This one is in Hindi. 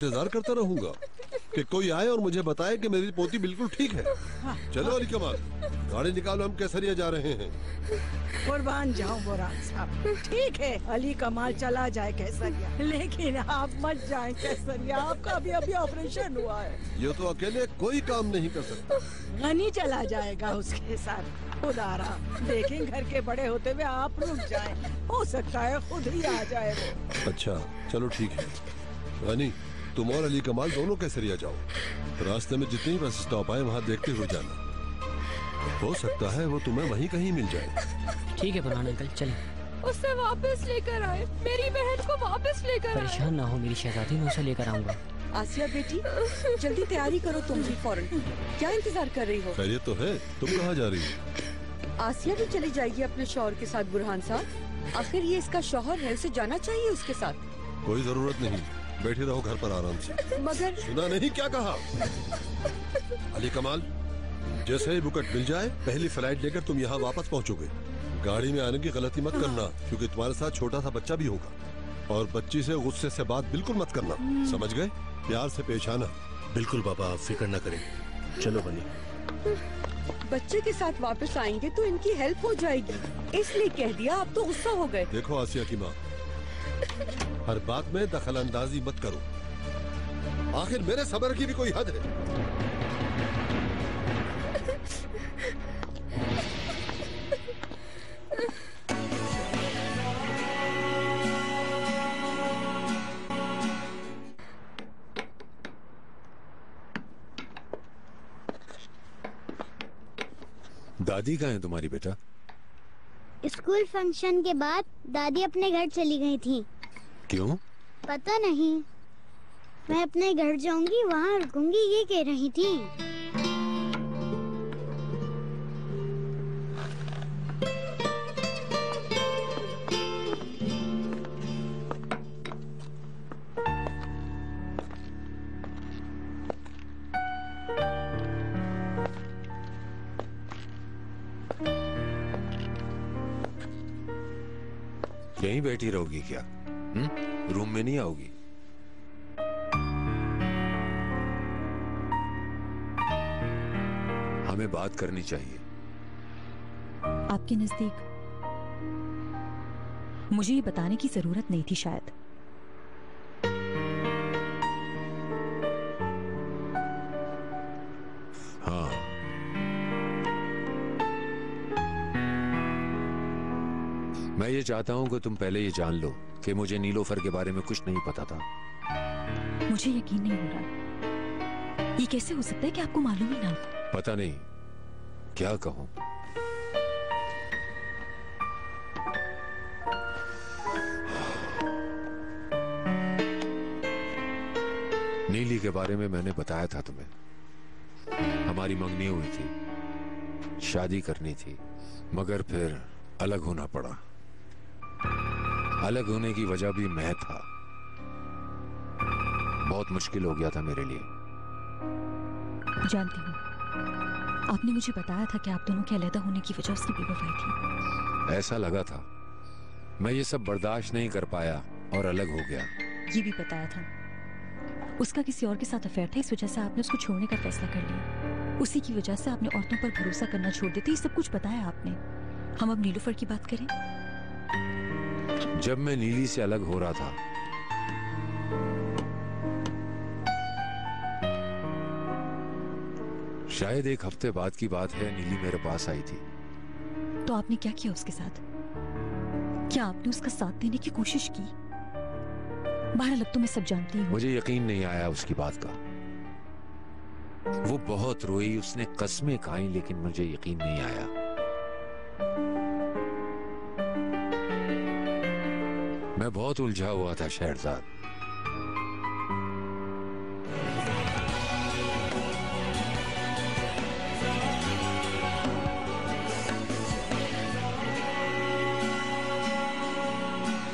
इंतजार करता रहूंगा कि कोई आए और मुझे बताए कि मेरी पोती बिल्कुल ठीक है। चलो अली कमाल, गाड़ी निकालो, हम केसरिया जा रहे हैं। कुर्बान जाऊं बुरहान साहब, ठीक है अली कमाल चला जाए केसरिया, लेकिन आप मत जाएं केसरिया, आपका अभी अभी ऑपरेशन हुआ है। ये तो अकेले कोई काम नहीं कर सकता। गनी चला जाएगा उसके साथ। खुदारा देखें, घर के बड़े होते हुए आप रुक जाएं, हो सकता है खुद ही आ जाए वो। अच्छा चलो ठीक है। गनी, तुम और अली कमाल दोनों केसरिया जाओो। रास्ते में जितनी बस स्टॉप आए वहाँ देखते हुए जाना। हो सकता है वो तुम्हें वहीं कहीं मिल जाए। ठीक है बुरहान अंकल, चलें। उसे वापस लेकर आए, मेरी बहन को वापस लेकर आए। परेशान ना हो मेरी शहजादी, मैं उसे लेकर आऊंगा। आसिया बेटी, जल्दी तैयारी करो तुम भी फौरन। क्या इंतजार कर रही हो? खैरियत तो है, तुम कहाँ जा रही हो? आसिया भी चली जाएगी अपने शौहर के साथ बुरहान साहब। आखिर ये इसका शौहर है, उसे जाना चाहिए उसके साथ। कोई जरूरत नहीं, बैठे रहो घर पर आराम से। मगर सुना नहीं क्या कहा? अली कमाल, जैसे ही बुकट मिल जाए पहली फ्लाइट लेकर तुम यहाँ वापस पहुँचोगे। गाड़ी में आने की गलती मत करना, क्योंकि तुम्हारे साथ छोटा सा बच्चा भी होगा। और बच्ची से गुस्से से बात बिल्कुल मत करना, समझ गए? प्यार से पेश आना। बिल्कुल बाबा, आप फिक्र न करें। चलो बनी। बच्चे के साथ वापस आएंगे तो इनकी हेल्प हो जाएगी, इसलिए कह दिया। आप तो गुस्सा हो गए। देखो आसिया की माँ, हर बात में दखल अंदाजी मत करो। आखिर मेरे सब्र की भी कोई हद है। दादी कहाँ है तुम्हारी बेटा? स्कूल फंक्शन के बाद दादी अपने घर चली गई थी। क्यों? पता नहीं, मैं अपने घर जाऊंगी, वहाँ रुकूंगी, ये कह रही थी। यहीं बैठी रहोगी क्या? रूम में नहीं आओगी? हमें बात करनी चाहिए। आपके नजदीक मुझे ये बताने की जरूरत नहीं थी शायद। हाँ, मैं ये चाहता हूं कि तुम पहले ये जान लो कि मुझे नीलोफर के बारे में कुछ नहीं पता था। मुझे यकीन नहीं हो रहा। ये कैसे हो सकता है कि आपको मालूम ही ना हो? पता नहीं क्या कहूं। नीली के बारे में मैंने बताया था तुम्हें। हमारी मंगनी हुई थी, शादी करनी थी, मगर फिर अलग होना पड़ा। अलग होने की वजह भी मैं था। बहुत मुश्किल हो गया था मेरे लिए। जानती हूँ, आपने मुझे बताया था कि आप दोनों के अलग होने की वजह उसकी बेवफाई थी। ऐसा लगा था। मैं ये सब बर्दाश्त नहीं कर पाया और अलग हो गया। ये भी बताया था उसका किसी और के साथ अफेयर था, इस वजह से आपने उसको छोड़ने का फैसला कर लिया। उसी की वजह से आपने औरतों पर भरोसा करना छोड़ दिया। ये सब कुछ बताया आपने। हम अब नीलोफर की बात करें। जब मैं नीली से अलग हो रहा था, शायद एक हफ्ते बाद की बात है, नीली मेरे पास आई थी। तो आपने क्या किया उसके साथ? क्या आपने उसका साथ देने की कोशिश की? बहरहाल अब तो मैं सब जानती हूँ। मुझे यकीन नहीं आया उसकी बात का। वो बहुत रोई, उसने कस्में खाई, लेकिन मुझे यकीन नहीं आया। मैं बहुत उलझा हुआ था शहरजाद।